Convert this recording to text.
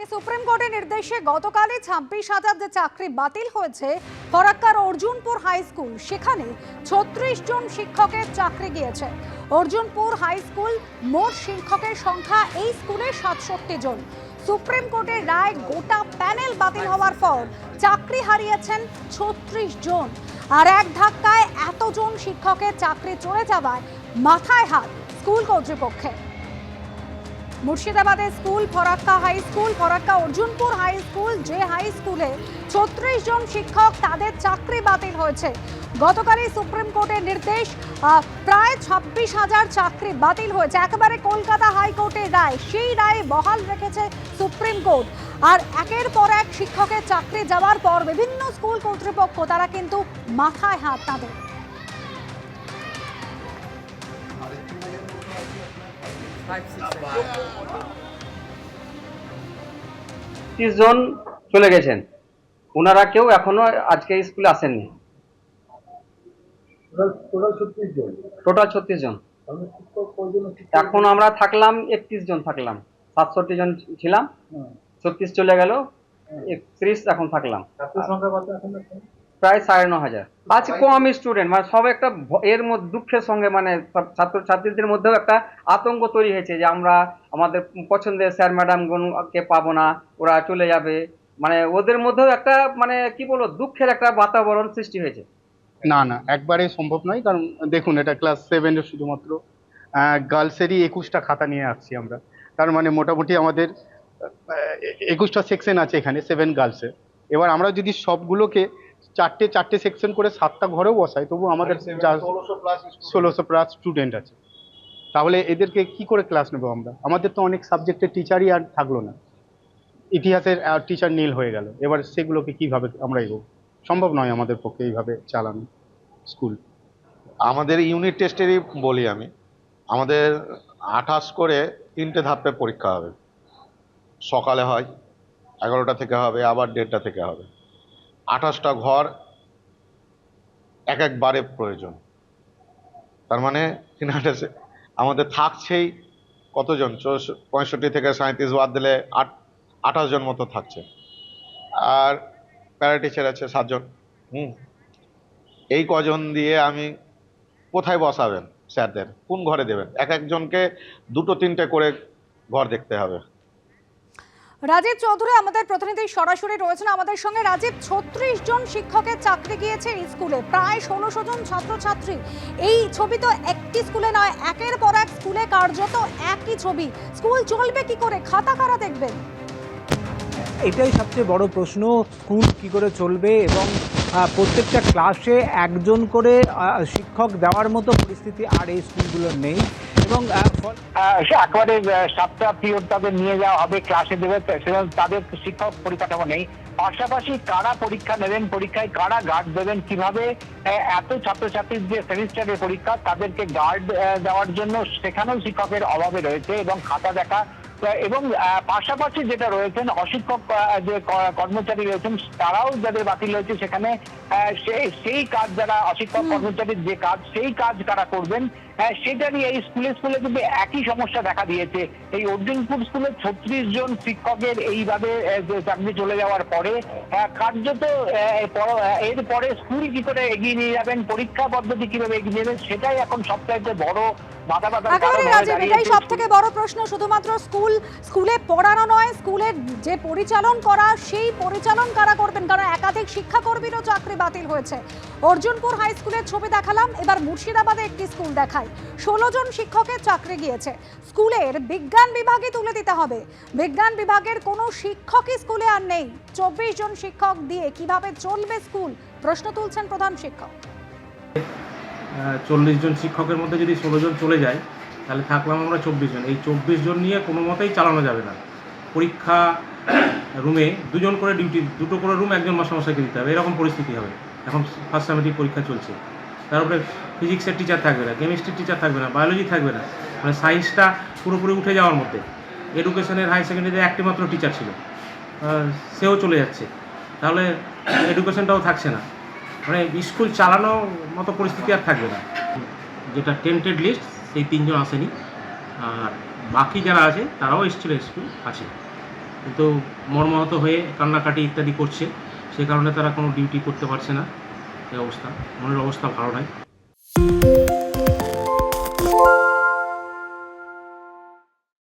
Supreme কোর্টের নির্দেশে গতকালই 26,000 যে চাকরি বাতিল হয়েছে ফরাক্কার অর্জুনপুর হাই স্কুল, সেখানে 36 জন শিক্ষকের চাকরি গিয়েছে। অর্জুনপুর হাই স্কুল মোট শিক্ষকের সংখ্যা এই স্কুলে 67 জন। সুপ্রিম কোর্টের রায় গোটা প্যানেল বাতিল হওয়ার পর চাকরি হারিয়েছেন 36 জন। আর এক ধাক্কায় এতজন শিক্ষকের চাকরি চলে যাওয়ায় মাথায় হাত স্কুল কর্তৃপক্ষের। মুর্শিদাবাদের school Farakka high school, Farakka Arjunpur high school, যে হাই স্কুলে 36 জন শিক্ষক তাদের চাকরি বাতিল হয়েছে। গতকালই সুপ্রিম কোর্টের নির্দেশ, প্রায় 26,000 চাকরি বাতিল হয়েছে। একেবারে কলকাতা হাইকোর্টের রায়, সেই রায় বহাল রেখেছে সুপ্রিম কোর্ট। আর একের পর এক শিক্ষকের চাকরি যাওয়ার পর বিভিন্ন স্কুল কর্তৃপক্ষ তারা কিন্তু মাথায় হাত তাদের। 30 জন চলে গেছেন, ওনারা কেউ এখনো আজকে স্কুলে আসেননি। টোটাল 36 জন। এখন আমরা থাকলাম 31 জন থাকলাম, 67 জন ছিলাম, 36 চলে গেল, 31 এখন থাকলাম। প্রায় 9,500। আজ কম স্টুডেন্ট, মানে সব একটা এর মধ্যে দুঃখের সঙ্গে, মানে ছাত্রছাত্রীদের মধ্যেও একটা আতঙ্ক তৈরি হয়েছে যে আমরা আমাদের পছন্দের স্যার ম্যাডামকে পাবো না, ওরা চলে যাবে। মানে ওদের মধ্যেও একটা, মানে কি বলবো, দুঃখের একটা বাতাবরণ সৃষ্টি হয়েছে। না না, একবারেই সম্ভব নয়। কারণ দেখুন, এটা ক্লাস 7-এর শুধুমাত্র গার্লসেরই 21টা খাতা নিয়ে আসছি আমরা। তার মানে মোটামুটি আমাদের 21টা সেকশন আছে এখানে, 7 গার্লসের। এবার আমরা যদি সবগুলোকে চারটে সেকশন করে 7টা ঘরেও বসাই, তবু আমাদের 1600+ স্টুডেন্ট আছে। তাহলে এদেরকে কি করে ক্লাস নেবো আমরা? আমাদের তো অনেক সাবজেক্টের টিচারই আর থাকলো না, ইতিহাসের টিচার নীল হয়ে গেল। এবার সেগুলোকে কিভাবে আমরা এগোবো? সম্ভব নয় আমাদের পক্ষে এইভাবে চালানো স্কুল। আমাদের ইউনিট টেস্টেরই বলি আমি, আমাদের 28 করে 3টে ধাপে পরীক্ষা হবে। সকালে হয় 11টা থেকে হবে, আবার 1:30টা থেকে হবে। 28টা ঘর একবারে প্রয়োজন। তার মানে আমাদের থাকছেই কতজন, 65 থেকে 37 বাদ দিলে 28 জন মতো থাকছে। আর প্যারা টিচার আছে 7 জন। এই কজন দিয়ে আমি কোথায় বসাবেন স্যারদের, কোন ঘরে দেবেন? এক একজনকে 2-3টে করে ঘর দেখতে হবে। রাজীব চৌধুরী আমাদের প্রতিনিধি সরাসরি রয়েছেন আমাদের সঙ্গে। রাজীব, 36 জন শিক্ষকের চাকরি গিয়েছে এই স্কুলে, প্রায় 1600 জন ছাত্রছাত্রী। এই ছবি তো একটি স্কুলে নয়, একের পর এক স্কুলে কার্যত একই ছবি। স্কুল চলবে কি করে? খাতা কারা দেখবেন? এটাই সবচেয়ে বড় প্রশ্ন, স্কুল কি করে চলবে। এবং প্রত্যেকটা ক্লাসে একজন করে শিক্ষক দেওয়ার মতো পরিস্থিতি আর এই স্কুলগুলোর নেই। এবং একেবারে 7টা পিরিয়ড তাদের নিয়ে যাওয়া হবে, ক্লাসে দেবে, তাদের শিক্ষক পরিকাঠামো নেই। পাশাপাশি কারা পরীক্ষা নেবেন, পরীক্ষায় কারা গার্ড দেবেন, কিভাবে এত ছাত্রছাত্রীর যে সেমিস্টারের পরীক্ষা তাদেরকে গার্ড দেওয়ার জন্য সেখানেও শিক্ষকের অভাবে রয়েছে। এবং খাতা দেখা এবং পাশাপাশি যেটা রয়েছেন অশিক্ষক যে কর্মচারী রয়েছেন তারাও যাদের বাতিল হয়েছে, সেখানে সেই কাজ, যারা অশিক্ষক কর্মচারীর যে কাজ, সেই কাজ কারা করবেন সেটা নিয়ে এই স্কুলে কিন্তু একই সমস্যা দেখা দিয়েছে। এই অর্জুনপুর স্কুলে 36 জন শিক্ষকের এইভাবে চাকরি চলে যাওয়ার পরে কার্যত এরপরে স্কুল কি করে এগিয়ে নিয়ে যাবেন, পরীক্ষা পদ্ধতি কিভাবে এগিয়ে যাবেন, সেটাই এখন সবচাইতে বড় বাধা। এটাই সব থেকে বড় প্রশ্ন। শুধুমাত্র স্কুলে পড়ানো নয়, স্কুলের যে পরিচালন করা, সেই পরিচালন কারা করবেন? কারণ একাধিক শিক্ষাকর্মীরও চাকরি বাতিল হয়েছে। অর্জুনপুর হাই স্কুলের ছবি দেখালাম, এবার মুর্শিদাবাদে একটি স্কুল দেখাই। 16 জন শিক্ষকের চাকরি গিয়েছে। স্কুলের বিজ্ঞান বিভাগে তুলে দিতে হবে, বিজ্ঞান বিভাগের কোনো শিক্ষকই স্কুলে আর নেই। 24 জন শিক্ষক দিয়ে কিভাবে চলবে স্কুল, প্রশ্ন তুলছেন প্রধান শিক্ষক। 40 জন শিক্ষকের মধ্যে যদি 16 জন চলে যায়, তাহলে থাকলাম আমরা 24 জন। এই 24 জন নিয়ে কোনো মতেই চালানো যাবে না। পরীক্ষা রুমে 2 জন করে ডিউটি, 2টো করে রুম একজন মাস্টারমশাইকে দিতে হবে, এরকম পরিস্থিতি হবে। এখন ফার্স্ট সেমিস্টার পরীক্ষা চলছে, তার উপরে ফিজিক্সের টিচার থাকবে না, কেমিস্ট্রির টিচার থাকবে না, বায়োলজি থাকবে না। মানে সায়েন্সটা পুরোপুরি উঠে যাওয়ার মধ্যে। এডুকেশনের হাই সেকেন্ডারিতে একটি মাত্র টিচার ছিল, সেও চলে যাচ্ছে। তাহলে এডুকেশনটাও থাকছে না, মানে স্কুল চালানোর মতো পরিস্থিতি আর থাকবে না। যেটা টেন্টেড লিস্ট, সেই 3 জন আসেনি, আর বাকি যারা আছে তারাও এসেছিল, স্কুল আছে। কিন্তু মর্মাহত হয়ে কান্নাকাটি ইত্যাদি করছে, সে কারণে তারা কোনো ডিউটি করতে পারছে না। এই অবস্থা, মনের অবস্থা ভালো নয়।